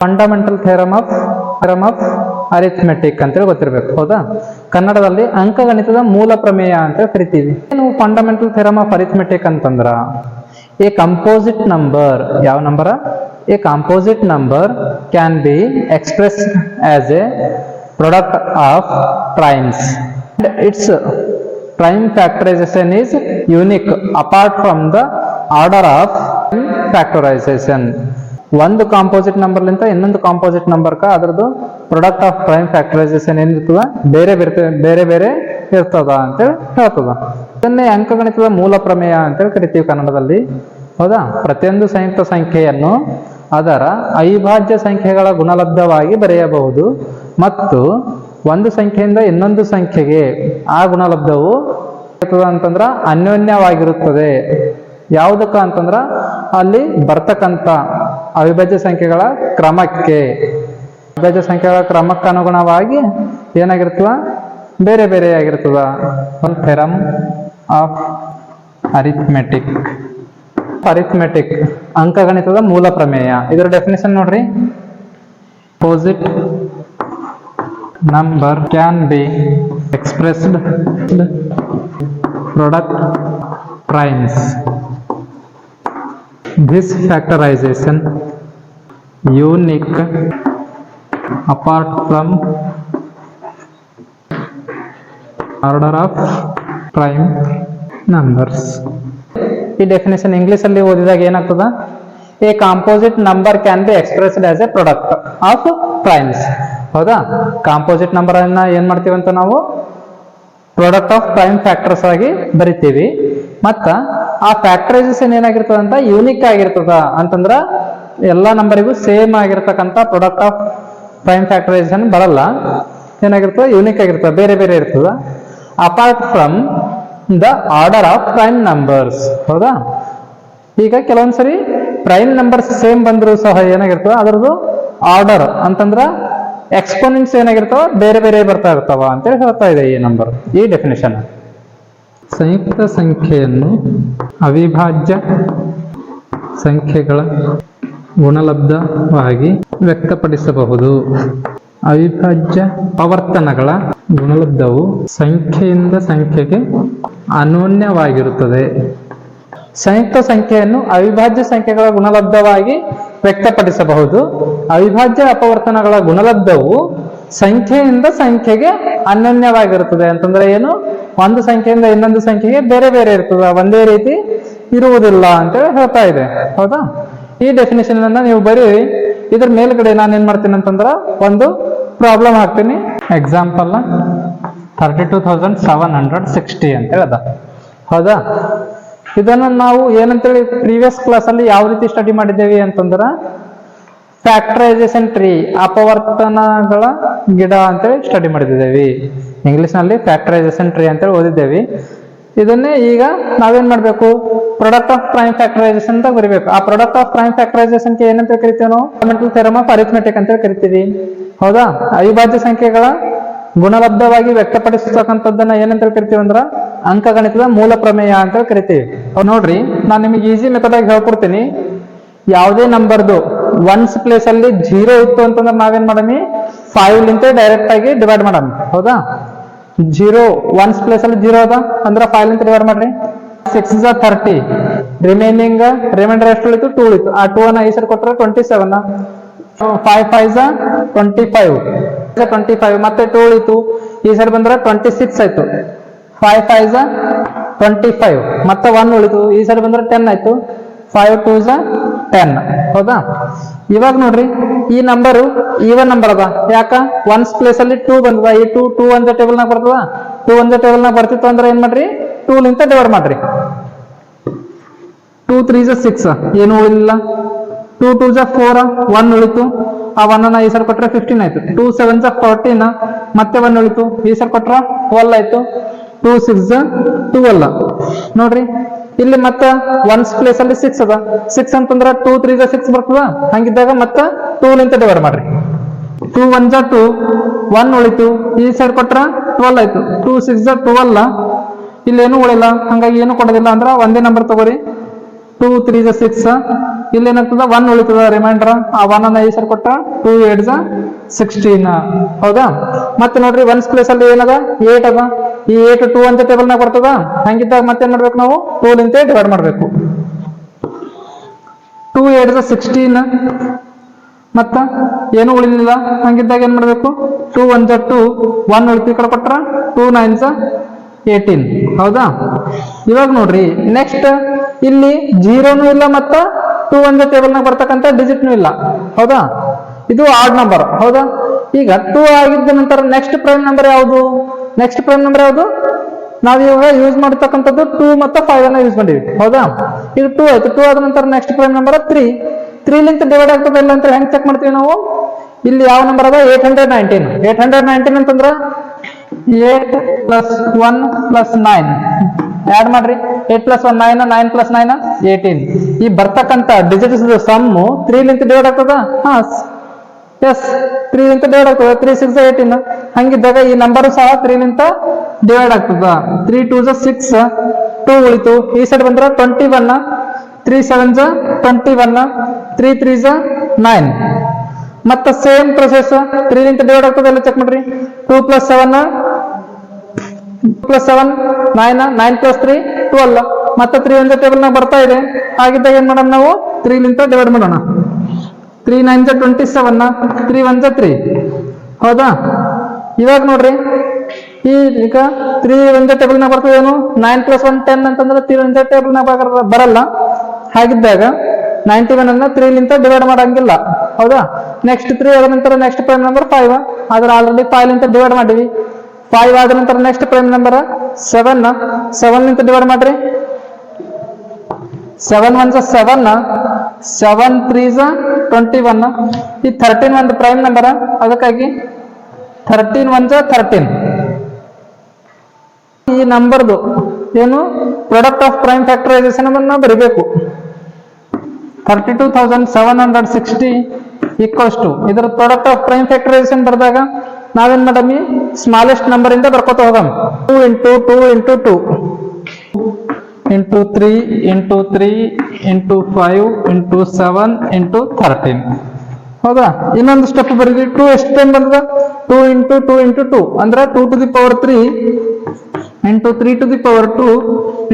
Fundamental theorem of arithmetic ಅಂತೇಳಿ ಗೊತ್ತಿರಬೇಕು. ಹೌದಾ? ಕನ್ನಡದಲ್ಲಿ ಅಂಕಗಣಿತದ ಮೂಲ ಪ್ರಮೇಯ ಅಂತ ಕರಿತೀವಿ. ಏನು ಫಂಡಮೆಂಟಲ್ ಥಿಯರಮ್ ಆಫ್ ಅರಿಥಮೆಟಿಕ್ ಅಂತಂದ್ರ, ಎ ಕಂಪೋಸಿಟ್ ನಂಬರ್, ಯಾವ number? A composite number can be express as A product of primes. It's prime factorization is unique apart from the order of factorization. ಒಂದು ಕಾಂಪೋಸಿಟ್ ನಂಬರ್ ಲಿಂತ ಇನ್ನೊಂದು composite number ಅದರದ್ದು product of prime factorisation ಏನಿರ್ತದ ಬೇರೆ ಬೇರೆ ಇರ್ತದ ಅಂತೇಳಿ ಹೇಳ್ತದ. ಇದನ್ನೇ ಅಂಕಗಣಿತದ ಮೂಲ ಪ್ರಮೇಯ ಅಂತೇಳಿ ಕರಿತೀವಿ ಕನ್ನಡದಲ್ಲಿ. ಹೌದಾ? ಪ್ರತಿಯೊಂದು ಸಂಯುಕ್ತ ಸಂಖ್ಯೆಯನ್ನು ಅದರ ಅವಿಭಾಜ್ಯ ಸಂಖ್ಯೆಗಳ ಗುಣಲಬ್ಧವಾಗಿ ಬರೆಯಬಹುದು ಮತ್ತು ಒಂದು ಸಂಖ್ಯೆಯಿಂದ ಇನ್ನೊಂದು ಸಂಖ್ಯೆಗೆ ಆ ಗುಣಲಬ್ಧವು ಅಂತಂದ್ರ ಅನ್ಯೋನ್ಯವಾಗಿರುತ್ತದೆ. ಯಾವುದಕ್ಕ ಅಂತಂದ್ರ ಅಲ್ಲಿ ಬರ್ತಕ್ಕಂಥ ಅವಿಭಾಜ್ಯ ಸಂಖ್ಯೆಗಳ ಕ್ರಮಕ್ಕೆ, ಅವಿಭಾಜ್ಯ ಸಂಖ್ಯೆಗಳ ಕ್ರಮಕ್ಕೆ ಅನುಗುಣವಾಗಿ ಏನಾಗಿರ್ತದ? ಬೇರೆ ಬೇರೆ ಆಗಿರ್ತದ. Theorem of arithmetic. ಅರಿಥಮೆಟಿಕ್ ಅಂಕಗಣಿತದ ಮೂಲ ಪ್ರಮೇಯ. ಇದರ ಡೆಫಿನೇಷನ್ ನೋಡ್ರಿ. Opposite number can be expressed product primes. This factorization unique apart from order of prime numbers. ಈ ಡೆಫಿನೇಷನ್ ಇಂಗ್ಲಿಷ್ ಅಲ್ಲಿ ಓದಿದಾಗ ಏನಾಗ್ತದ? A composite number can be expressed as A product of primes. ಹೌದಾ? ಕಾಂಪೋಸಿಟ್ ನಂಬರ್ ಅನ್ನ ಏನ್ ಮಾಡ್ತೀವಿ ಅಂತ ನಾವು ಪ್ರಾಡಕ್ಟ್ ಆಫ್ ಪ್ರೈಮ್ ಫ್ಯಾಕ್ಟರ್ಸ್ ಆಗಿ ಬರಿತೀವಿ. ಮತ್ತ ಆ ಫ್ಯಾಕ್ಟರೈಸೇಷನ್ ಏನಾಗಿರ್ತದ ಅಂತ ಯೂನಿಕ್ ಆಗಿರ್ತದ ಅಂತಂದ್ರ ಎಲ್ಲಾ ನಂಬರಿಗೂ ಸೇಮ್ ಆಗಿರ್ತಕ್ಕಂಥ ಪ್ರಾಡಕ್ಟ್ ಆಫ್ ಪ್ರೈಮ್ ಫ್ಯಾಕ್ಟರೈಸೇಷನ್ ಬರಲ್ಲ. ಏನಾಗಿರ್ತದ? ಯೂನಿಕ್ ಆಗಿರ್ತದ, ಬೇರೆ ಬೇರೆ ಇರ್ತದ. Apart from the order of prime numbers. ಹೌದಾ? ಈಗ ಕೆಲವೊಂದ್ಸರಿ ಪ್ರೈಮ್ ನಂಬರ್ಸ್ ಸೇಮ್ ಬಂದ್ರು ಸಹ ಏನಾಗಿರ್ತದ ಅದರದ್ದು ಆರ್ಡರ್ ಅಂತಂದ್ರ ಎಕ್ಸ್ಪೋನೆಂಟ್ಸ್ ಏನಾಗಿರ್ತಾವ ಬೇರೆ ಬೇರೆ ಬರ್ತಾ ಇರ್ತಾವ ಅಂತೇಳಿ ಹೇಳ್ತಾ ಇದೆ ಈ ನಂಬರ್, ಈ ಡೆಫಿನೇಷನ್. ಸಂಯುಕ್ತ ಸಂಖ್ಯೆಯನ್ನು ಅವಿಭಾಜ್ಯ ಸಂಖ್ಯೆಗಳ ಗುಣಲಬ್ಧವಾಗಿ ವ್ಯಕ್ತಪಡಿಸಬಹುದು. ಅವಿಭಾಜ್ಯ ಆವರ್ತನಗಳ ಗುಣಲಬ್ಧವು ಸಂಖ್ಯೆಯಿಂದ ಸಂಖ್ಯೆಗೆ ಅನನ್ಯವಾಗಿರುತ್ತದೆ. ಸಂಯುಕ್ತ ಸಂಖ್ಯೆಯನ್ನು ಅವಿಭಾಜ್ಯ ಸಂಖ್ಯೆಗಳ ಗುಣಲಬ್ಧವಾಗಿ ವ್ಯಕ್ತಪಡಿಸಬಹುದು. ಅವಿಭಾಜ್ಯ ಅಪವರ್ತನಗಳ ಗುಣಲಬ್ಧವು ಸಂಖ್ಯೆಯಿಂದ ಸಂಖ್ಯೆಗೆ ಅನನ್ಯವಾಗಿರುತ್ತದೆ. ಅಂತಂದ್ರೆ ಏನು? ಒಂದು ಸಂಖ್ಯೆಯಿಂದ ಇನ್ನೊಂದು ಸಂಖ್ಯೆಗೆ ಬೇರೆ ಬೇರೆ ಇರ್ತದ, ಒಂದೇ ರೀತಿ ಇರುವುದಿಲ್ಲ ಅಂತೇಳಿ ಹೇಳ್ತಾ ಇದೆ. ಹೌದಾ? ಈ ಡೆಫಿನೇಷನ್ ಅನ್ನ ನೀವು ಬರೀ ಇದ್ರ ಮೇಲ್ಗಡೆ ನಾನು ಏನ್ ಮಾಡ್ತೀನಿ ಅಂತಂದ್ರ ಒಂದು ಪ್ರಾಬ್ಲಮ್ ಹಾಕ್ತೀನಿ. ಎಕ್ಸಾಂಪಲ್ 32,760 ಅಂತ ಹೇಳದ. ಹೌದಾ? ಇದನ್ನ ನಾವು ಏನಂತೇಳಿ ಪ್ರೀವಿಯಸ್ ಕ್ಲಾಸ್ ಅಲ್ಲಿ ಯಾವ ರೀತಿ ಸ್ಟಡಿ ಮಾಡಿದ್ದೇವೆ ಅಂತಂದ್ರ ಫ್ಯಾಕ್ಟರೈಸೇಷನ್ ಟ್ರೀ, ಅಪವರ್ತನಗಳ ಗಿಡ ಅಂತೇಳಿ ಸ್ಟಡಿ ಮಾಡಿದ್ದೇವೆ. ಇಂಗ್ಲಿಷ್ ನಲ್ಲಿ ಫ್ಯಾಕ್ಟರೈಸೇಷನ್ ಟ್ರೀ ಅಂತೇಳಿ ಓದಿದ್ದೇವೆ. ಇದನ್ನೇ ಈಗ ನಾವೇನ್ ಮಾಡ್ಬೇಕು? ಪ್ರಾಡಕ್ಟ್ ಆಫ್ ಪ್ರೈಮ್ ಫ್ಯಾಕ್ಟರೈಸೇಷನ್ ಅಂತ ಬರೀಬೇಕು. ಆ ಪ್ರಾಡಕ್ಟ್ ಆಫ್ ಪ್ರೈಮ್ ಫ್ಯಾಕ್ಟರೈಸೇಷನ್ ಗೆ ಏನಂತ ಕರಿತೀವಿ ನಾವು? ಫಂಡಮೆಂಟಲ್ ಥಿಯರಮ್ ಆಫ್ ಅರಿಥಮೆಟಿಕ್ ಅಂತ ಕರಿತೀವಿ. ಹೌದಾ? ಅವಿಭಾಜ್ಯ ಸಂಖ್ಯೆಗಳ ಗುಣಲಬ್ಧವಾಗಿ ವ್ಯಕ್ತಪಡಿಸತಕ್ಕಂಥದ್ದನ್ನ ಏನಂತ ಕರಿತೀವಿ ಅಂದ್ರ ಅಂಕಗಣಿತದ ಮೂಲ ಪ್ರಮೇಯ ಅಂತ ಕರಿತೀವಿ. ನೋಡ್ರಿ, ನಾನು ನಿಮಗೆ ಈಸಿ ಮೆಥಡ್ ಆಗಿ ಹೇಳ್ಕೊಡ್ತೀನಿ. ಯಾವುದೇ ನಂಬರ್ದು ಒನ್ಸ್ ಪ್ಲೇಸ್ ಅಲ್ಲಿ 0 ಇತ್ತು ಅಂತಂದ್ರೆ ನಾವೇನ್ ಮಾಡಮಿ? 5 ಲಿಂತ ಡೈರೆಕ್ಟ್ ಆಗಿ ಡಿವೈಡ್ ಮಾಡಮಿ. ಹೌದಾ? 0 ಒನ್ಸ್ ಪ್ಲೇಸ್ ಅಲ್ಲಿ 0 ಅದ ಅಂದ್ರೆ 5 ಲಿಂತ ಡಿವೈಡ್ ಮಾಡ್ರಿ. 6 is 30, ರಿಮೈಂಡರ್ ಎಷ್ಟು ಉಳಿತು? 2 ಉಳಿತು. ಆ 2 ಅನ್ನ ಈ ಸರಿ ಕೊಟ್ಟರೆ 27. 5 5 25, 25 ಮತ್ತೆ 2 ಉಳಿತು. ಈ ಸರಿ ಬಂದ್ರೆ 26 ಆಯ್ತು. 5 5 25 ಮತ್ತೆ 1 ಉಳಿತು. ಈ ಸರಿ ಬಂದ್ರೆ 10 ಆಯ್ತು. 5 2 10. ಹೌದಾ? ಇವಾಗ ನೋಡ್ರಿ, ಈ ನಂಬರು ಈವನ್ ನಂಬರ್ ಅದ. ಯಾಕ? ಒನ್ಸ್ ಪ್ಲೇಸ್ ಅಲ್ಲಿ 2 ಬಂದದ. ಈ 2 ಒಂದೇ ಟೇಬಲ್ ನಾಗ ಬರ್ತದ. 2 ಒಂದೇ ಟೇಬಲ್ ನಾಗ ಬರ್ತಿತ್ತು ಅಂದ್ರೆ ಏನ್ ಮಾಡ್ರಿ? 2 ಲಿಂತ ಡಿವೈಡ್ ಮಾಡ್ರಿ. 2 3 6, ಏನು ಉಳಿಲಿಲ್ಲ. 2 2 4, 1 ಉಳಿತು. ಆ 1 ಅನ್ನ ಈ ಸರಿ ಕೊಟ್ರೆ 15 ಆಯ್ತು. 2 7 14, ಮತ್ತೆ 1 ಉಳಿತು. ಈ ಸರಿ ಕೊಟ್ರ 12 ಆಯ್ತು. 2 6 12. ನೋಡ್ರಿ, ಇಲ್ಲಿ ಮತ್ತೆ ಒನ್ಸ್ ಪ್ಲೇಸ್ ಅಲ್ಲಿ 6 ಅದ. 6 ಅಂತಂದ್ರ 2 3 6 ಬರ್ತದ. ಹಂಗಿದ್ದಾಗ ಮತ್ತೆ 2 ಲಿಂತ ಡಿವೈಡ್ ಮಾಡ್ರಿ. 2 1 2, 1 ಉಳಿತು. ಈ ಸೈಡ್ ಕೊಟ್ರ 12 ಆಯ್ತು. 2 6 12. ಇಲ್ಲಿ ಏನು ಉಳಿಲ್ಲ, ಹಂಗಾಗಿ ಏನು ಕೊಡೋದಿಲ್ಲ ಅಂದ್ರ ಒಂದೇ ನಂಬರ್ ತಗೋರಿ. 2 3 6, ಇಲ್ಲಿ ಏನಾಗ್ತದ 1 ಉಳಿತದ ರಿಮೈಂಡರ್, ಆ 1 ಅನ್ನ ಈ ಸರಿ ಕೊಟ್ಟ 2 8 16 ಹೌದಾ. ಮತ್ತೆ ನೋಡ್ರಿ ಒನ್ಸ್ ಪ್ಲೇಸ್ ಅಲ್ಲಿ ಏನದ 8 ಅದ, ಈ 8 2 ಅಂತ ಟೇಬಲ್ ನಾಗ ಬರ್ತದ. ಹಂಗಿದ್ದಾಗ ಮತ್ತೇನ್ ಮಾಡ್ಬೇಕು ನಾವು 2 ಲಿಂತ ಡಿವೈಡ್ ಮಾಡ್ಬೇಕು. 2 8 16 ಮತ್ತ ಏನು ಉಳಿಲಿಲ್ಲ. ಹಂಗಿದ್ದಾಗ ಏನ್ ಮಾಡ್ಬೇಕು 2 1 2 1 ಉಳಿತು ಈ ಕಡೆ ಕೊಟ್ರ 2 9 18 ಹೌದಾ. ಇವಾಗ ನೋಡ್ರಿ ನೆಕ್ಸ್ಟ್ ಇಲ್ಲಿ 0ನೂ ಇಲ್ಲ ಮತ್ತ 2 1 ಟೇಬಲ್ ನಾಗ ಬರ್ತಕ್ಕಂಥ ಡಿಜಿಟ್ನೂ ಇಲ್ಲ ಹೌದಾ. ಇದು ಆಡ್ ನಂಬರ್ ಹೌದಾ. ಈಗ 2 ಆಗಿದ್ದ ನಂತರ ನೆಕ್ಸ್ಟ್ ಪ್ರೈಮ್ ನಂಬರ್ ಯಾವುದು? ನೆಕ್ಸ್ಟ್ ಪ್ರೈಮ್ ನಂಬರ್ ಯಾವುದು? ನಾವು ಇವಾಗ ಯೂಸ್ ಮಾಡತಕ್ಕಂಥದ್ದು 2 ಮತ್ತು 5 ಅನ್ನ ಯೂಸ್ ಮಾಡಿವಿ ಹೌದಾ. ಇದು 2 ಆಯ್ತು. 2 ಆದ ನಂತರ ನೆಕ್ಸ್ಟ್ ಪ್ರೈಮ್ ನಂಬರ್ 3. 3 ಲಿಂತ ಡಿವೈಡ್ ಆಗ್ತದೆ ಇಲ್ಲ ಅಂತ ಹೆಂಗ್ ಚೆಕ್ ಮಾಡ್ತೀವಿ ನಾವು? ಇಲ್ಲಿ ಯಾವ ನಂಬರ್ ಅದ 819. 819 ಅಂತಂದ್ರ 8 + 1 + 9 ಆಡ್ ಮಾಡ್ರಿ. 8 + 1 9, 9 + 9 18. ಈ ಬರ್ತಕ್ಕಂಥ ಡಿಜಿಟ್ಸ್ ಸಮ್ಮು 3 ಲಿಂತ ಡಿವೈಡ್ ಆಗ್ತದ. ಹಾ ಎಸ್ 3 ಲಿಂತ ಡಿವೈಡ್ ಆಗ್ತದ. 3 6 18. ಹಂಗಿದ್ದಾಗ ಈ ನಂಬರ್ ಸಹ 3 ಲಿಂತ ಡಿವೈಡ್ ಆಗ್ತದ. 3 2 6 2 ಉಳಿತು. ಈ ಸೈಡ್ ಬಂದ್ರ 21, 3 7 21, 3 3 9. ಮತ್ತ ಸೇಮ್ ಪ್ರೊಸೆಸ್ 3 ಲಿಂತ ಡಿವೈಡ್ ಆಗ್ತದೆ ಎಲ್ಲ ಚೆಕ್ ಮಾಡ್ರಿ. 2 + 7 9, 9 + 3 12. ಮತ್ತೆ 3 1 ಟೇಬಲ್ ನಾಗ ಬರ್ತಾ ಇದೆ. ಹಾಗಿದ್ದಾಗ ಏನ್ ಮಾಡೋಣ ನಾವು 3 ಲಿಂತ ಡಿವೈಡ್ ಮಾಡೋಣ. 3 9 27, 3 1 3 ಹೌದಾ. ಇವಾಗ ನೋಡ್ರಿ ಈಗ 3 1 ಟೇಬಲ್ ನಾಗ ಬರ್ತದೆ ಏನು 9 + 1 10 ಅಂತಂದ್ರೆ 3 1 ಟೇಬಲ್ ನಾಗ ಬರಲ್ಲ. ಹಾಗಿದ್ದಾಗ 91 ಅನ್ನ 3 ಲಿಂತ ಡಿವೈಡ್ ಮಾಡಂಗಿಲ್ಲ ಹೌದಾ. ನೆಕ್ಸ್ಟ್ 3 ಆದ ನಂತರ ನೆಕ್ಸ್ಟ್ ಪ್ರೈಮ್ ನಂಬರ್ 5. ಆದ್ರೆ ಆಲ್ರೆಡಿ 5 ಲಿಂತ ಡಿವೈಡ್ ಮಾಡಿವಿ. 5 ಆದ ನಂತರ ನೆಕ್ಸ್ಟ್ ಪ್ರೈಮ್ ನಂಬರ್ 7. 7 ಲಿಂತ ಡಿವೈಡ್ ಮಾಡ್ರಿ. 7 1 7, 7 3 21. ಈ 13 ಒಂದು ಪ್ರೈಮ್ ನಂಬರ್, ಅದಕ್ಕಾಗಿ 13 1 13. ಈ ನಂಬರ್ದು ಏನು ಪ್ರಾಡಕ್ಟ್ ಆಫ್ ಪ್ರೈಮ್ ಫ್ಯಾಕ್ಟರೈಸೇಷನ್ ಅನ್ನ ಬರಿಬೇಕು. 32,760 = ಇದರ ಪ್ರಾಡಕ್ಟ್ ಆಫ್ ಪ್ರೈಮ್ ಫ್ಯಾಕ್ಟರೈಸೇಷನ್ ಬರೆದಾಗ ನಾವೇನ್ ಮಾಡಮಿ ಸ್ಮಾಲೆಸ್ಟ್ ನಂಬರ್ ಇಂದ ಬರ್ಕೋತ ಹೋಗಮ್. 2 × 2 × 2 × 3 × 3 × 5 × 7 × 13 ಹೌದಾ. ಇನ್ನೊಂದು ಸ್ಟೆಪ್ ಬರೀರಿ. 2 ಎಷ್ಟು ಟೈಮ್ ಬಂದದ 2 × 2 × 2 ಅಂದ್ರೆ 2 to the power 3 × 3 to the power 2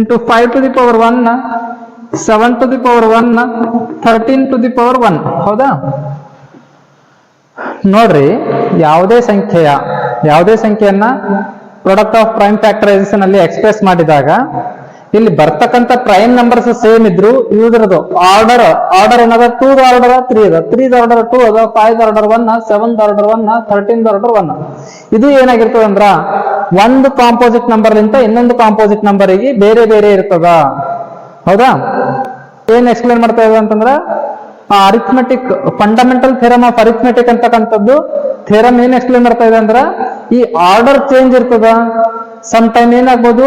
× 5 to the power 1 7 to the power 1 13 to the power 1 ಹೌದಾ. ನೋಡ್ರಿ ಯಾವುದೇ ಸಂಖ್ಯೆಯನ್ನ ಪ್ರಾಡಕ್ಟ್ ಆಫ್ ಪ್ರೈಮ್ ಫ್ಯಾಕ್ಟರೈಸೇಷನ್ ಅಲ್ಲಿ ಎಕ್ಸ್ಪ್ರೆಸ್ ಮಾಡಿದಾಗ ಇಲ್ಲಿ ಬರ್ತಕ್ಕಂಥ ಪ್ರೈಮ್ ನಂಬರ್ಸ್ ಸೇಮ್ ಇದ್ರು ಇದ್ರದ್ದು ಆರ್ಡರ್ ಏನದ 2 ಆರ್ಡರ್ 3 ಅದ, 3 ಆರ್ಡರ್ 2 ಅದ, 5 ಆರ್ಡರ್ 1, 7 ಆರ್ಡರ್ 1, 13 ಆರ್ಡರ್ 1. ಇದು ಏನಾಗಿರ್ತದ ಅಂದ್ರ ಒಂದು ಕಾಂಪೋಸಿಟ್ ನಂಬರ್ ಲಿಂತ ಇನ್ನೊಂದು ಕಾಂಪೋಸಿಟ್ ನಂಬರಿಗೆ ಬೇರೆ ಬೇರೆ ಇರ್ತದ ಹೌದಾ. ಏನ್ ಎಕ್ಸ್ಪ್ಲೇನ್ ಮಾಡ್ತಾ ಇದೆ ಅಂತಂದ್ರ arithmetic fundamental theorem of arithmetic ಅಂತಕ್ಕಂಥದ್ದು ಥಿಯರಮ್ ಏನ್ ಎಕ್ಸ್ಪ್ಲೇನ್ ಮಾಡ್ತಾ ಇದೆ ಅಂದ್ರ ಈ ಆರ್ಡರ್ ಚೇಂಜ್ ಇರ್ತದ. ಸಮ್ ಟೈಮ್ ಏನಾಗ್ಬೋದು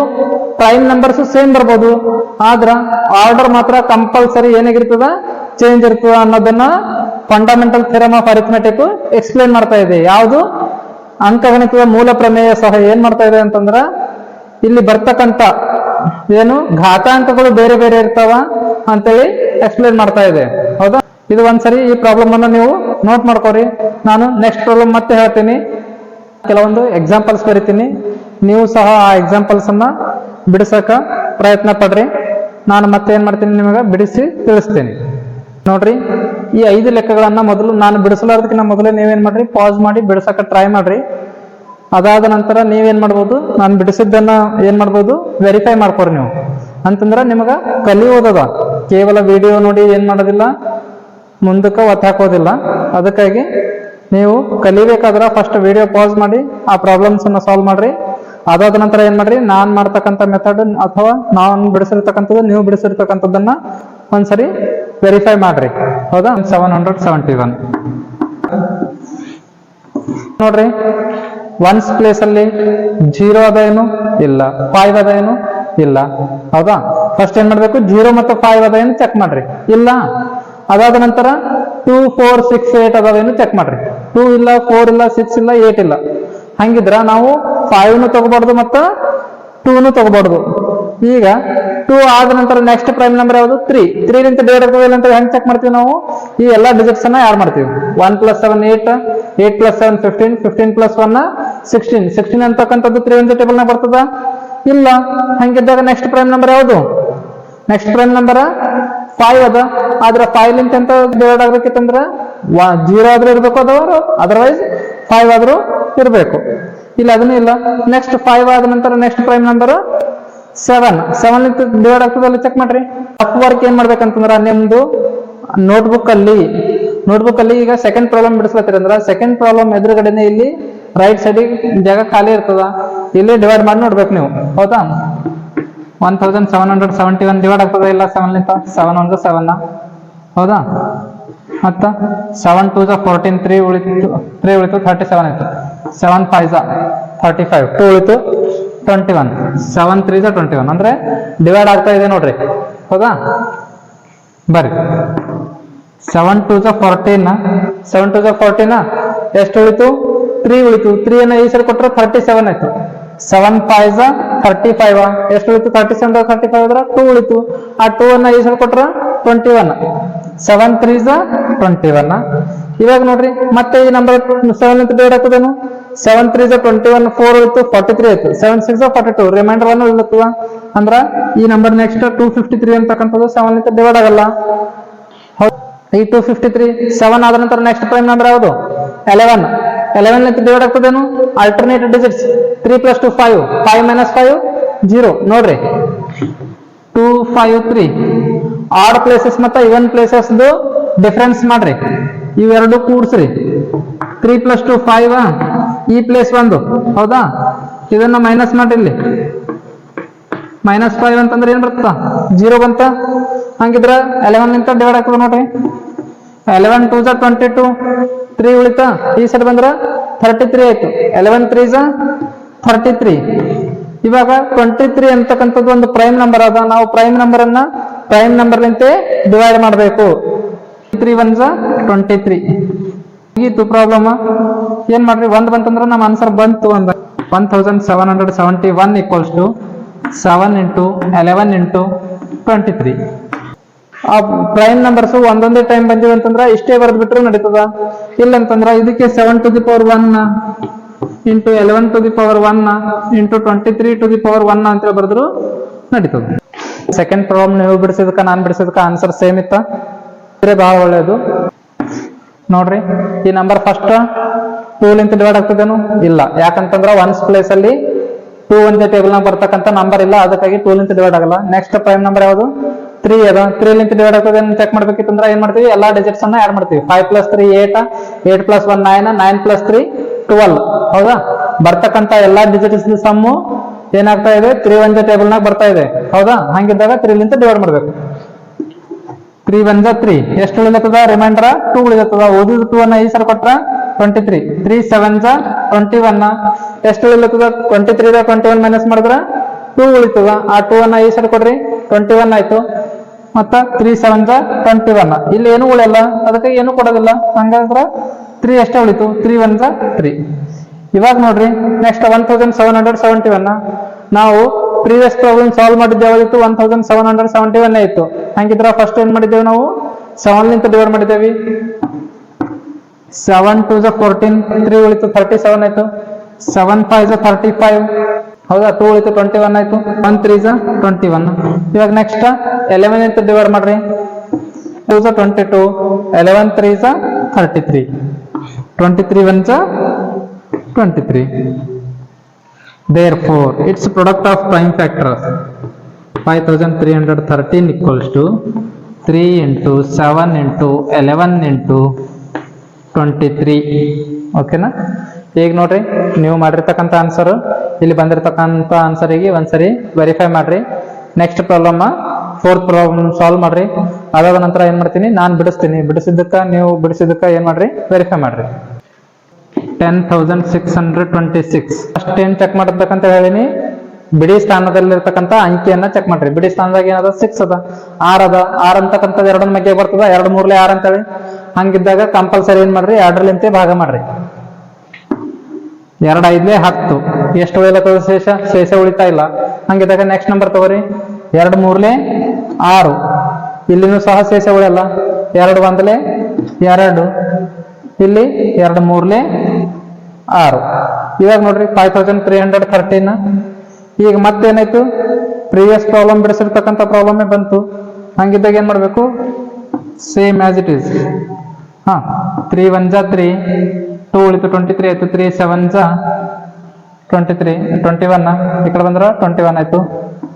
ಪ್ರೈಮ್ ನಂಬರ್ಸ್ ಸೇಮ್ ಬರ್ಬೋದು, ಆದ್ರ ಆರ್ಡರ್ ಮಾತ್ರ ಕಂಪಲ್ಸರಿ ಏನಾಗಿರ್ತದ ಚೇಂಜ್ ಇರ್ತದ ಅನ್ನೋದನ್ನ fundamental theorem of arithmetic explain ಮಾಡ್ತಾ ಇದೆ. ಯಾವುದು ಅಂಕಗಣಿತದ ಮೂಲ ಪ್ರಮೇಯ ಸಹ ಏನ್ ಮಾಡ್ತಾ ಇದೆ ಅಂತಂದ್ರ ಇಲ್ಲಿ ಬರ್ತಕ್ಕಂಥ ಏನು ಘಾತಾಂಕಗಳು ಬೇರೆ ಬೇರೆ ಇರ್ತಾವ ಅಂತೇಳಿ ಎಕ್ಸ್ಪ್ಲೇನ್ ಮಾಡ್ತಾ ಇದೆ ಹೌದಾ. ಇದು ಒಂದ್ಸರಿ ಈ ಪ್ರಾಬ್ಲಮ್ ಅನ್ನ ನೀವು ನೋಟ್ ಮಾಡ್ಕೋರಿ. ನಾನು ನೆಕ್ಸ್ಟ್ ಪ್ರಾಬ್ಲಮ್ ಮತ್ತೆ ಹೇಳ್ತೀನಿ, ಕೆಲವೊಂದು ಎಕ್ಸಾಂಪಲ್ಸ್ ಬರಿತೀನಿ. ನೀವು ಸಹ ಆ ಎಕ್ಸಾಂಪಲ್ಸ್ ಅನ್ನ ಬಿಡಿಸಕ ಪ್ರಯತ್ನ ಪಡ್ರಿ. ನಾನು ಮತ್ತೆ ಏನ್ ಮಾಡ್ತೀನಿ ನಿಮಗೆ ಬಿಡಿಸಿ ತಿಳಿಸ್ತೀನಿ. ನೋಡ್ರಿ ಈ 5 ಲೆಕ್ಕಗಳನ್ನ ಮೊದಲು ನಾನು ಬಿಡಿಸಲಾರ್ದಕ್ಕಿಂತ ಮೊದಲೇ ನೀವೇನ್ ಮಾಡ್ರಿ ಪಾಸ್ ಮಾಡಿ ಬಿಡಿಸಕ ಟ್ರೈ ಮಾಡ್ರಿ. ಅದಾದ ನಂತರ ನೀವೇನ್ ಮಾಡ್ಬೋದು ನಾನು ಬಿಡಿಸಿದ್ದನ್ನ ಏನ್ ಮಾಡ್ಬೋದು ವೆರಿಫೈ ಮಾಡ್ಕೋರಿ ನೀವು. ಅಂತಂದ್ರೆ ನಿಮಗ ಕಲಿಯೋದದ, ಕೇವಲ ವಿಡಿಯೋ ನೋಡಿ ಏನ್ ಮಾಡೋದಿಲ್ಲ ಮುಂದಕ್ಕೆ ಒತ್ತು ಹಾಕೋದಿಲ್ಲ. ಅದಕ್ಕಾಗಿ ನೀವು ಕಲಿಬೇಕಾದ್ರೆ ಫಸ್ಟ್ ವಿಡಿಯೋ ಪಾಸ್ ಮಾಡಿ ಆ ಪ್ರಾಬ್ಲಮ್ಸ್ ಅನ್ನ ಸಾಲ್ವ್ ಮಾಡ್ರಿ. ಅದಾದ ನಂತರ ಏನ್ ಮಾಡ್ರಿ ನಾನ್ ಮಾಡ್ತಕ್ಕಂಥ ಮೆಥಡ್ ಅಥವಾ ನಾನು ಬಿಡಿಸಿರ್ತಕ್ಕಂಥದ್ದು ನೀವು ಬಿಡಿಸಿರ್ತಕ್ಕಂಥದ್ದನ್ನ ಒಂದ್ಸರಿ ವೆರಿಫೈ ಮಾಡ್ರಿ ಹೌದಾ. 771 ನೋಡ್ರಿ ಒನ್ಸ್ ಪ್ಲೇಸ್ ಅಲ್ಲಿ 0 ಅದ ಏನು ಇಲ್ಲ, 5 ಅದ ಏನು ಇಲ್ಲ ಹೌದಾ. ಫಸ್ಟ್ ಏನ್ ಮಾಡ್ಬೇಕು 0 ಮತ್ತು 5 ಅದ ಏನು ಚೆಕ್ ಮಾಡ್ರಿ, ಇಲ್ಲ. ಅದಾದ ನಂತರ 2 4 6 8 ಅದಾವೇನು ಚೆಕ್ ಮಾಡ್ರಿ. 2 ಇಲ್ಲ, 4 ಇಲ್ಲ, 6 ಇಲ್ಲ, 8 ಇಲ್ಲ. ಹಂಗಿದ್ರ ನಾವು 5 ತಗೋಬಾರ್ದು ಮತ್ತ 2 ತಗೋಬಾರ್ದು. ಈಗ 2 ಆದ ನಂತರ ನೆಕ್ಸ್ಟ್ ಪ್ರೈಮ್ ನಂಬರ್ ಯಾವುದು 3 ಲಿಂದ ಡಿವೈಡ್ ಆಗ್ತದೆ ಅಂತ ಹೆಂಗ್ ಚೆಕ್ ಮಾಡ್ತೀವಿ ನಾವು? ಈ ಎಲ್ಲಾ ಡಿಜಿಟ್ಸ್ ಅನ್ನ ಆಡ್ ಮಾಡ್ತೀವಿ. 1 + 7 8, 8 + 7 15, 15 + 1 16, 16 ಅಂತಕ್ಕಂಥದ್ದು 3 1 ಟೇಬಲ್ ನಾಗ ಬರ್ತದ? ಇಲ್ಲ. ಹಂಗಿದ್ದಾಗ ನೆಕ್ಸ್ಟ್ ಪ್ರೈಮ್ ನಂಬರ್ ಯಾವುದು? ನೆಕ್ಸ್ಟ್ ಪ್ರೈಮ್ ನಂಬರ್ 5 ಅದ. ಆದ್ರೆ 5 ಲಿಂತ ಎಂತ ಡಿವೈಡ್ ಆಗ್ಬೇಕಿತ್ತಂದ್ರ 0 ಆದ್ರೂ ಇರ್ಬೇಕು, ಅದರ್ವೈಸ್ 5 ಆದ್ರೂ ಇರ್ಬೇಕು. ಇಲ್ಲ, ಅದನ್ನೂ ಇಲ್ಲ. ನೆಕ್ಸ್ಟ್ 5 ಆದ ನಂತರ ನೆಕ್ಸ್ಟ್ ಪ್ರೈಮ್ ನಂಬರ್ 7 ಲಿಂತ ಡಿವೈಡ್ ಆಗ್ತದೆ, ಅಲ್ಲಿ ಚೆಕ್ ಮಾಡ್ರಿ. ರಫ್ ವರ್ಕ್ ಏನ್ ಮಾಡ್ಬೇಕಂತಂದ್ರ ನಿಮ್ದು ನೋಟ್ಬುಕ್ ಅಲ್ಲಿ ಈಗ ಸೆಕೆಂಡ್ ಪ್ರಾಬ್ಲಮ್ ಬಿಡಿಸ್ಲತ್ತೀರಿ ಅಂದ್ರ ಸೆಕೆಂಡ್ ಪ್ರಾಬ್ಲಮ್ ಎದುರುಗಡೆನೆ ಇಲ್ಲಿ ರೈಟ್ ಸೈಡ್ ಜಾಗ ಖಾಲಿ ಇರ್ತದ, ಇಲ್ಲಿ ಡಿವೈಡ್ ಮಾಡಿ ನೋಡ್ಬೇಕು ನೀವು. ಹೌದಾ? 1771 ಡಿವೈಡ್ ಆಗ್ತದ ಇಲ್ಲ 7 ಲಿಂತ? 7 1 7. ಹೌದಾ? ಮತ್ತ 7 2 14, 3 ಉಳಿತು 37 ಆಯ್ತು. 7 5 35, 2 ಉಳಿತು 21, 7 3 21 ಅಂದ್ರೆ ಡಿವೈಡ್ ಆಗ್ತಾ ಇದೆ ನೋಡ್ರಿ. ಹೌದಾ? ಬರ್ರಿ. 7 2 14, 7 2 14 ಎಷ್ಟು ಉಳಿತು? 3 ಉಳಿತು. 3 ಅನ್ನ ಈ ಸರಿ ಕೊಟ್ಟರೆ 37 ಆಯ್ತು. 7 5 35 ಎಷ್ಟು ಉಳಿತು? 37 35 ಆದ್ರೆ 2 ಉಳಿತು. ಆ 2 ಅನ್ನ ಈ ಸರಿ ಕೊಟ್ರ 21. 7 3 21. ಇವಾಗ ನೋಡ್ರಿ ಮತ್ತೆ ಈ ನಂಬರ್ 7 ಅಂತ ಡಿವೈಡ್ ಆಗ್ತದೇನು? 7 3 21, 4 ಉಳಿತು 43 ಆಯ್ತು. 7 6 42, ರಿಮೈಂಡರ್ 1 ಉಳಿತದ. ಅಂದ್ರ ಈ ನಂಬರ್ ನೆಕ್ಸ್ಟ್ 253 ಅಂತಕ್ಕಂಥದ್ದು 7 ಅಂತ ಡಿವೈಡ್ ಆಗಲ್ಲ. ಈ 253 7 ಆದ ನಂತರ ನೆಕ್ಸ್ಟ್ ಪ್ರೈಮ್ ನಂಬರ್ ಯಾವುದು? 11 ಲಿಂತ ಡಿವೈಡ್ ಆಗ್ತದೇನು? Alternate digits 3 + 2 5, 5 - 5 0. ನೋಡ್ರಿ 2 5 3 ಆಡ್ ಪ್ಲೇಸಸ್ ಮತ್ತೆ ಇವನ್ ಪ್ಲೇಸಸ್ ಡಿಫರೆನ್ಸ್ ಮಾಡ್ರಿ. ಇವೆರಡು ಕೂಡ್ಸ್ರಿ. 3 + 2 5, ಈ ಪ್ಲೇಸ್ 1. ಹೌದಾ? ಇದನ್ನ ಮೈನಸ್ ಮಾಡ್ರಿ. ಇಲ್ಲಿ -5 ಅಂತಂದ್ರೆ ಏನ್ ಬರುತ್ತಾ? 0 ಬಂತ. ಹಂಗಿದ್ರ 11 ನಿಂತ ಡಿವೈಡ್ ಆಗ್ತದೆ ನೋಡ್ರಿ. 11 2 22, 3 ಉಳಿತಾ. ಈ ಸೈಡ್ ಬಂದ್ರ 33 ಆಯ್ತು. 11 3 33. ಇವಾಗ 23 ಅಂತಕ್ಕಂಥದ್ದು ಒಂದು ಪ್ರೈಮ್ ನಂಬರ್ ಅದ. ನಾವು ಪ್ರೈಮ್ ನಂಬರ್ ಲಿಂತೆ ಡಿವೈಡ್ ಮಾಡಬೇಕು. 3 1 23 ಈಗಿತ್ತು ಪ್ರಾಬ್ಲಮ್. ಏನ್ ಮಾಡ್ರಿ? 1 ಬಂತಂದ್ರ ನಮ್ಮ ಆನ್ಸರ್ ಬಂತು ಅಂದ 1771 = 7 × 11 × 23. ಆ ಪ್ರೈಮ್ ನಂಬರ್ಸ್ ಒಂದೊಂದೇ ಟೈಮ್ ಬಂದಿವೆ ಅಂತಂದ್ರ ಇಷ್ಟೇ ಬರೆದ್ ಬಿಟ್ರು ನಡೀತದ. ಇಲ್ಲ ಅಂತಂದ್ರ ಇದಕ್ಕೆ 7 to the power 1 × 11 to the power 1 × 23 to the power 1 ಅಂತ ಬರೆದ್ರು ನಡೀತದ. ಸೆಕೆಂಡ್ ಪ್ರಾಬ್ಲಮ್ ನೀವು ಬಿಡಿಸಿದಕ್ಕ ನಾನು ಬಿಡಿಸಿದಕ್ಕ ಆನ್ಸರ್ ಸೇಮ್ ಇತ್ತ. ಬಹಳ ಒಳ್ಳೇದು. ನೋಡ್ರಿ ಈ ನಂಬರ್ ಫಸ್ಟ್ 2 ಲಿಂತ ಡಿವೈಡ್ ಆಗ್ತದೇನು? ಇಲ್ಲ. ಯಾಕಂತಂದ್ರ 1's ಪ್ಲೇಸ್ ಅಲ್ಲಿ 2 ಒಂದೇ ಟೇಬಲ್ ನಾಗ ಬರ್ತಕ್ಕಂಥ ನಂಬರ್ ಇಲ್ಲ, ಅದಕ್ಕಾಗಿ 2 ಲಿಂತ ಡಿವೈಡ್ ಆಗಲ್ಲ. ನೆಕ್ಸ್ಟ್ ಪ್ರೈಮ್ ನಂಬರ್ ಯಾವುದು? 3 ಅದ. 3 ಲಿಂತ ಡಿವೈಡ್ ಆಗ್ತದೆ ಚೆಕ್ ಮಾಡ್ಬೇಕಿತ್ತಂದ್ರ ಏನ್ ಮಾಡ್ತೀವಿ? ಎಲ್ಲಾ ಡಿಜಿಟ್ಸ್ ಅನ್ನ ಆಡ್ ಮಾಡ್ತೀವಿ. 5 + 3 8, 8 + 1 9, 9 + 3 12. ಹೌದಾ? ಬರ್ತಕ್ಕಂಥ ಎಲ್ಲಾ ಡಿಜಿಟ್ಸ್ ಸಮ್ಮು ಏನಾಗ್ತಾ ಇದೆ? 3 ಒಂದೇ ಟೇಬಲ್ ನಾಗ ಬರ್ತಾ ಇದೆ. ಹೌದಾ? ಹಂಗಿದ್ದಾಗ 3 ಲಿಂತ ಡಿವೈಡ್ ಮಾಡ್ಬೇಕು. 3 1 3 ಎಷ್ಟು ಉಳಿದತ್ತದ? ರಿಮೈಂಡರ್ 2 ಉಳಿದತ್ತದ. ಓದಿದ 2 ಅನ್ನ ಈ ಸರ್ ಕೊಟ್ರ 23. 3 7 21 ಎಷ್ಟು ಉಳಿದತ್ತದ? 23 21 ಮೈನಸ್ ಮಾಡಿದ್ರ 2 ಉಳಿತದ. ಆ 2 ಅನ್ನ ಈ ಸರ್ ಕೊಡ್ರಿ 21 ಆಯ್ತು. ಮತ್ತ 3 7 21 ಇಲ್ಲಿ ಏನು ಉಳಿಯಲ್ಲ, ಅದಕ್ಕೆ ಏನು ಕೊಡೋದಿಲ್ಲ. ಹಂಗಾದ್ರ 3 ಎಷ್ಟೇ ಉಳಿತು? 3 1 3. ಇವಾಗ ನೋಡ್ರಿ ನೆಕ್ಸ್ಟ್ 1771 ನಾವು ಪ್ರೀವಿಯಸ್ ಪ್ರಾಬ್ಲಮ್ ಸಾಲ್ವ್ ಮಾಡಿದ್ದೆ ಯಾವ್ದಿತ್ತು? 1771 ಇತ್ತು. ಹಂಗಿದ್ರ ಫಸ್ಟ್ ಏನ್ ಮಾಡಿದ್ದೇವೆ ನಾವು? 7 ಲಿಂತ ಡಿವೈಡ್ ಮಾಡಿದ್ದೇವೆ. 7 2 14, 3 ಉಳಿತು 37 ಆಯ್ತು. 7 5 35. ಹೌದಾ? 2 ಉಳಿತು 21 ಆಯ್ತು. 1 3 21. ಇವಾಗ ನೆಕ್ಸ್ಟ್ 11 ಅಂತ ಡಿವೈಡ್ ಮಾಡ್ರಿ. 2 22, 11 3 33, 23 1 23. Therefore, its product of prime factors 5313 = 3 × 7 × 11 × 23. ಓಕೆನಾ? ಈಗ ನೋಡ್ರಿ ನೀವು ಮಾಡಿರ್ತಕ್ಕಂಥ ಆನ್ಸರ್ ಇಲ್ಲಿ ಬಂದಿರತಕ್ಕಂಥ ಆನ್ಸರಿಗೆ ಒಂದ್ಸರಿ ವೆರಿಫೈ ಮಾಡ್ರಿ. Next problem 4th problem solve ಮಾಡ್ರಿ. ಅದಾದ ನಂತರ ಏನ್ ಮಾಡ್ತೀನಿ? ನಾನು ಬಿಡಿಸ್ತೀನಿ. ನೀವು ಬಿಡಿಸಿದ್ದಕ್ಕ ಏನ್ ಮಾಡ್ರಿ? ವೆರಿಫೈ ಮಾಡ್ರಿ. 10,626 ಫಸ್ಟ್ ಏನ್ ಚೆಕ್ ಮಾಡಬೇಕಂತ ಹೇಳಿನಿ? ಬಿಡಿ ಸ್ಥಾನದಲ್ಲಿರ್ತಕ್ಕಂಥ ಅಂಕಿಯನ್ನ ಚೆಕ್ ಮಾಡ್ರಿ. ಬಿಡಿ ಸ್ಥಾನದಾಗ ಏನದ? 6 ಅದ, 6 ಅದ. 6 ಅಂತಕ್ಕಂಥದ್ದು 2 ಮಧ್ಯೆ ಬರ್ತದ. 2 3 6 ಅಂತೇಳಿ. ಹಂಗಿದ್ದಾಗ ಕಂಪಲ್ಸರಿ ಏನ್ ಮಾಡ್ರಿ? 2 ಭಾಗ ಮಾಡ್ರಿ. 2 5 10. ಎಷ್ಟು ಉಳಿಲತ್ತದ? ಶೇಷ ಉಳಿತಾ ಇಲ್ಲ. ಹಂಗಿದ್ದಾಗ ನೆಕ್ಸ್ಟ್ ನಂಬರ್ ತಗೋರಿ. 2 3 6, ಇಲ್ಲಿನೂ ಸಹ ಶೇಷ ಉಳಿಯಲ್ಲ. 2 1 2, ಇಲ್ಲಿ 2 3 6. ಇವಾಗ ನೋಡ್ರಿ 5313. ಈಗ ಮತ್ತೇನಾಯ್ತು, ಪ್ರೀವಿಯಸ್ ಪ್ರಾಬ್ಲಮ್ ಬಿಡಿಸಿರ್ತಕ್ಕಂಥ ಪ್ರಾಬ್ಲಮೇ ಬಂತು. ಹಂಗಿದ್ದಾಗ ಏನ್ ಮಾಡ್ಬೇಕು, ಸೇಮ್ ಆಸ್ ಇಟ್ ಈಸ್. 3 1 3, 2 ಉಳಿತು 23 ಆಯ್ತು. 3 7 23, 21. ಈ ಕಡೆ ಬಂದ್ರ 21 ಆಯ್ತು.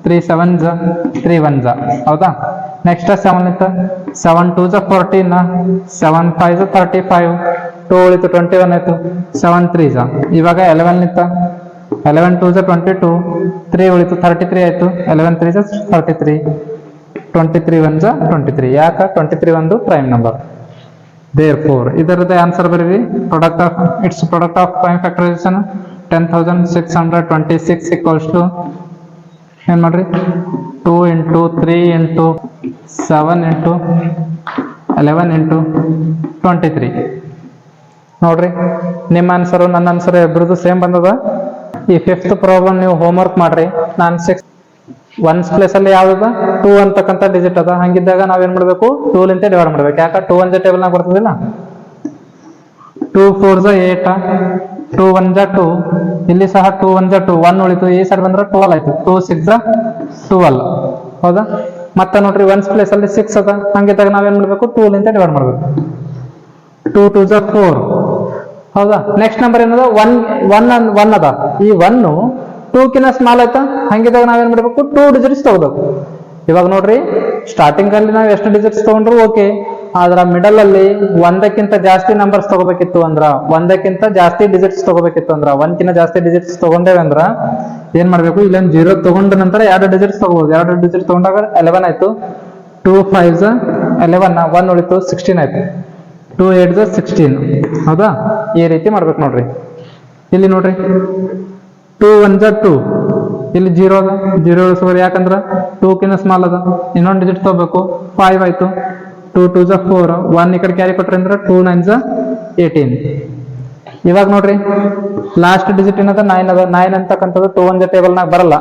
3 7 3 1, ಹೌದಾ. ನೆಕ್ಸ್ಟ್ 7 ಇತ್ತು. 7 2 14, 7 5 35, 2 ಉಳಿತು 21 ಆಯ್ತು. 7 3, ಇವಾಗ 11 ಇತ್ತ. 11 2 22, 3 ಉಳಿತು 33 ಆಯ್ತು. 11 3 33, 23 1 23. ಯಾಕ 23 ಒಂದು ಪ್ರೈಮ್ ನಂಬರ್. Therefore, ಇದರದ್ದು ಆನ್ಸರ್ ಬರೀರಿ. Product of prime factorisation 10,626 equals to ಏನ್ ಮಾಡ್ರಿ, 2 into 3 into 7 into 11 into 23. ನೋಡ್ರಿ, ನಿಮ್ಮ ಆನ್ಸರು ನನ್ನ ಆನ್ಸರ್ ಇಬ್ಬರದು ಸೇಮ್ ಬಂದದ. ಈ 5th ಪ್ರಾಬ್ಲಮ್ ನೀವು ಹೋಮ್ವರ್ಕ್ ಮಾಡ್ರಿ. ನಾನು 6 1's ಪ್ಲೇಸ್ ಅಲ್ಲಿ ಯಾವ್ದದ 2 ಅಂತಕ್ಕಂಥ ಡಿಜಿಟ್ ಅದ. ಹಂಗಿದ್ದಾಗ ನಾವೇನ್ ಮಾಡ್ಬೇಕು, 2 ಲಿಂತ ಡಿವೈಡ್ ಮಾಡ್ಬೇಕು. ಯಾಕ 2 1 ಟೇಬಲ್ ನಾಗ ಬರ್ತದಿಲ್ಲ. 2 4 8, 2 1 2, ಇಲ್ಲಿ ಸಹ 2 1 2, 1 ಉಳಿತು. ಈ ಸೈಡ್ ಬಂದ್ರೆ 12 ಆಯ್ತು. 2 6 12, ಹೌದಾ. ಮತ್ತೆ ನೋಡ್ರಿ 1's ಪ್ಲೇಸ್ ಅಲ್ಲಿ 6 ಅದ. ಹಂಗಿದ್ದಾಗ ನಾವೇನ್ ಮಾಡ್ಬೇಕು, 2 ಲಿಂತ ಡಿವೈಡ್ ಮಾಡ್ಬೇಕು. 2 2 4, ಹೌದಾ. ನೆಕ್ಸ್ಟ್ ನಂಬರ್ ಏನದ, 1 ಅದ. ಈ 1 2 ಕಿನ್ನ ಸ್ಮಾಲ್ ಆಯ್ತಾ. ಹಂಗಿದಾಗ ನಾವೇನ್ ಮಾಡ್ಬೇಕು, 2 ಡಿಜಿಟ್ಸ್ ತಗೋಬೇಕು. ಇವಾಗ ನೋಡ್ರಿ, ಸ್ಟಾರ್ಟಿಂಗ್ ಅಲ್ಲಿ ನಾವು ಎಷ್ಟು ಡಿಜಿಟ್ಸ್ ತಗೊಂಡ್ರು ಓಕೆ. ಆದ್ರ ಮಿಡಲ್ ಅಲ್ಲಿ 1ಕ್ಕಿಂತ ಜಾಸ್ತಿ ನಂಬರ್ಸ್ ತಗೋಬೇಕಿತ್ತು ಅಂದ್ರ, 1ಕ್ಕಿಂತ ಜಾಸ್ತಿ ಡಿಜಿಟ್ಸ್ ತಗೋಬೇಕಿತ್ತು ಅಂದ್ರ, 1ಕ್ಕಿಂತ ಜಾಸ್ತಿ ಡಿಜಿಟ್ಸ್ ತಗೊಂಡೇವೆ ಅಂದ್ರ ಏನ್ ಮಾಡ್ಬೇಕು, ಇಲ್ಲೊಂದು 0 ತಗೊಂಡ ನಂತರ 2 ಡಿಜಿಟ್ಸ್ ತಗೋಬಹುದು. 2 ಡಿಜಿಟ್ಸ್ ತಗೊಂಡಾಗ 11 ಆಯ್ತು. 2 5 11, 1 ಉಳಿತು 16 ಆಯ್ತು. 2 8 16, ಹೌದಾ. ಈ ರೀತಿ ಮಾಡ್ಬೇಕು ನೋಡ್ರಿ. ಇಲ್ಲಿ ನೋಡ್ರಿ 2 1 2, ಇಲ್ಲಿ 0 ಅದ. 0 ಉಳಿಸೋರು, ಯಾಕಂದ್ರ 2 ಕಿನ್ನ ಸ್ಮಾಲ್ ಅದ. ಇನ್ನೊಂದು ಡಿಜಿಟ್ ತಗೋಬೇಕು. 5 ಆಯ್ತು. 2 2 4, 1 ಈ ಕಡೆ ಕ್ಯಾರಿ ಕೊಟ್ರಿ ಅಂದ್ರೆ 2 9 18. ಇವಾಗ ನೋಡ್ರಿ, ಲಾಸ್ಟ್ ಡಿಜಿಟ್ ಏನದ 9 ಅದ. 9 ಅಂತಕ್ಕಂಥದ್ದು 2 1 ಟೇಬಲ್ ನಾಗ ಬರಲ್ಲ.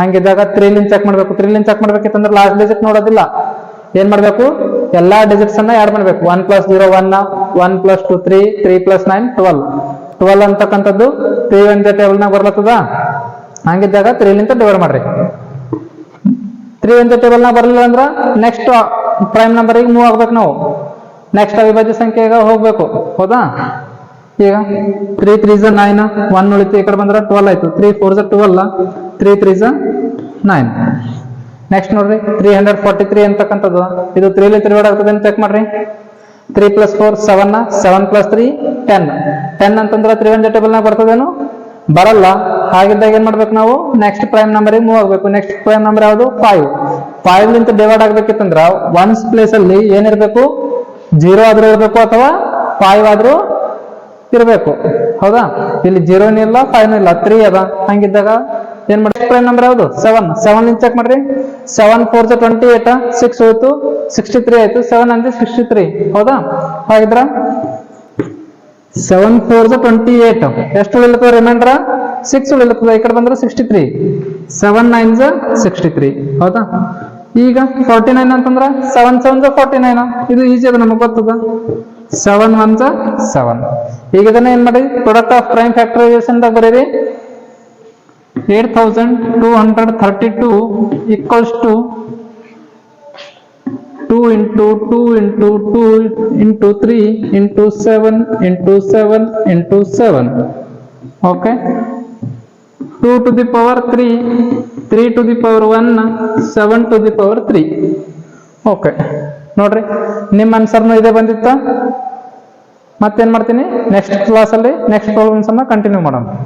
ಹಂಗಿದ್ದಾಗ 3 ಲಿಂದ ಚೆಕ್ ಮಾಡ್ಬೇಕು. 3 ಲಿಂದ ಚೆಕ್ ಮಾಡ್ಬೇಕಿತ್ತಂದ್ರೆ ಲಾಸ್ಟ್ ಡಿಜಿಟ್ ನೋಡೋದಿಲ್ಲ. ಏನ್ ಮಾಡ್ಬೇಕು, ಎಲ್ಲಾ ಡಿಜಿಟ್ಸ್ ಅನ್ನ ಆಡ್ ಮಾಡ್ಬೇಕು. 1 + 0 1, 1 + 2 3, 3 + 9 12. 12 ಅಂತಕ್ಕಂಥದ್ದು 3 1 ಟೇಬಲ್ ನಾಗ ಬರ್ಲತ್ತದ. ಹಂಗಿದ್ದಾಗ 3 ಲಿಂತ ಡಿವೈಡ್ ಮಾಡ್ರಿ. 3 1 ಟೇಬಲ್ ನಾಗ ಬರಲಿಲ್ಲ ಅಂದ್ರ ನೆಕ್ಸ್ಟ್ ಪ್ರೈಮ್ ನಂಬರಿಗೆ ಮೂವ್ ಆಗ್ಬೇಕು ನಾವು. ನೆಕ್ಸ್ಟ್ ಅವಿಭಾಜ್ಯ ಸಂಖ್ಯೆಗೆ ಹೋಗ್ಬೇಕು, ಹೌದಾ. ಈಗ 3 3 9, 1 ಉಳಿತು. ಈ ಕಡೆ ಬಂದ್ರೆ 12 ಆಯ್ತು. 3 4 12, 3 3 9. ನೆಕ್ಸ್ಟ್ ನೋಡ್ರಿ 343 ಅಂತಕ್ಕಂಥದ್ದು. ಇದು 3 ಲಿಂತ ಡಿವೈಡ್ ಆಗ್ತದೆ ಅಂತ ಚೆಕ್ ಮಾಡ್ರಿ. 3 + 4 7, 7 + 3 10. 10 ಅಂತಂದ್ರೆ 3 1 ಟೇಬಲ್ ನಾಗ ಬರ್ತದೇನು, ಬರಲ್ಲ. ಹಾಗಿದ್ದಾಗ ಏನ್ ಮಾಡ್ಬೇಕು ನಾವು, ನೆಕ್ಸ್ಟ್ ಪ್ರೈಮ್ ನಂಬರಿಗೆ ಮೂವ್ ಆಗ್ಬೇಕು. ನೆಕ್ಸ್ಟ್ ಪ್ರೈಮ್ ನಂಬರ್ ಯಾವುದು, 5. 5 ಲಿಂತ ಡಿವೈಡ್ ಆಗ್ಬೇಕಿತ್ತಂದ್ರ 1's ಪ್ಲೇಸ್ ಅಲ್ಲಿ ಏನಿರ್ಬೇಕು, 0 ಆದ್ರೂ ಇರ್ಬೇಕು ಅಥವಾ 5 ಆದ್ರೂ ಇರ್ಬೇಕು, ಹೌದಾ. ಇಲ್ಲಿ 0 ಇಲ್ಲ 5 ಇಲ್ಲ, 3 ಅದ. ಹಂಗಿದ್ದಾಗ ಏನ್ ಮಾಡಿ, ಪ್ರೈಮ್ ನಂಬರ್ ಯಾವುದು, 7. 7 ಲಿಂತ ಚೆಕ್ ಮಾಡ್ರಿ. 7 4 28, 6 ಹೋಯ್ತು 63 ಆಯ್ತು. 7 9 63, ಹೌದಾ. ಹಾಗಿದ್ರ 7 4 28, ಎಷ್ಟು ಉಳಿಲತ್ತದ, ರಿಮೈಂಡರ್ 6 ಉಳಿಲತ್ತದ. ಈ ಕಡೆ ಬಂದ್ರೆ 63. 7 9 63, ಹೌದಾ. ಈಗ 49 ಅಂತಂದ್ರ 7 7 49. ಇದು ಈಜಿ ಅದ, ನಮಗ್ ಗೊತ್ತದ. 7 1 7. ಈಗ ಇದನ್ನ ಏನ್ ಮಾಡಿ, ಪ್ರಾಡಕ್ಟ್ ಆಫ್ ಪ್ರೈಮ್ ಫ್ಯಾಕ್ಟರೈಸೇಷನ್ ದಾಗ ಬರೀರಿ. 8232 equals to 2 into 2 into 2 into 3 into 7 into 7 into 7. Okay. 2 to the power 3, 3 to the power 1, 7 to the power 3. Okay ನೋಡ್ರಿ, ನಿಮ್ಮ ಆನ್ಸರ್ನು ಇದೇ ಬಂದಿತ್ತ. ಮತ್ತೇನ್ ಮಾಡ್ತೀನಿ, ನೆಕ್ಸ್ಟ್ ಕ್ಲಾಸಲ್ಲಿ ನೆಕ್ಸ್ಟ್ ಪ್ರಾಬ್ಲಮ್ಸ್ ಅನ್ನ ಕಂಟಿನ್ಯೂ ಮಾಡೋಣ.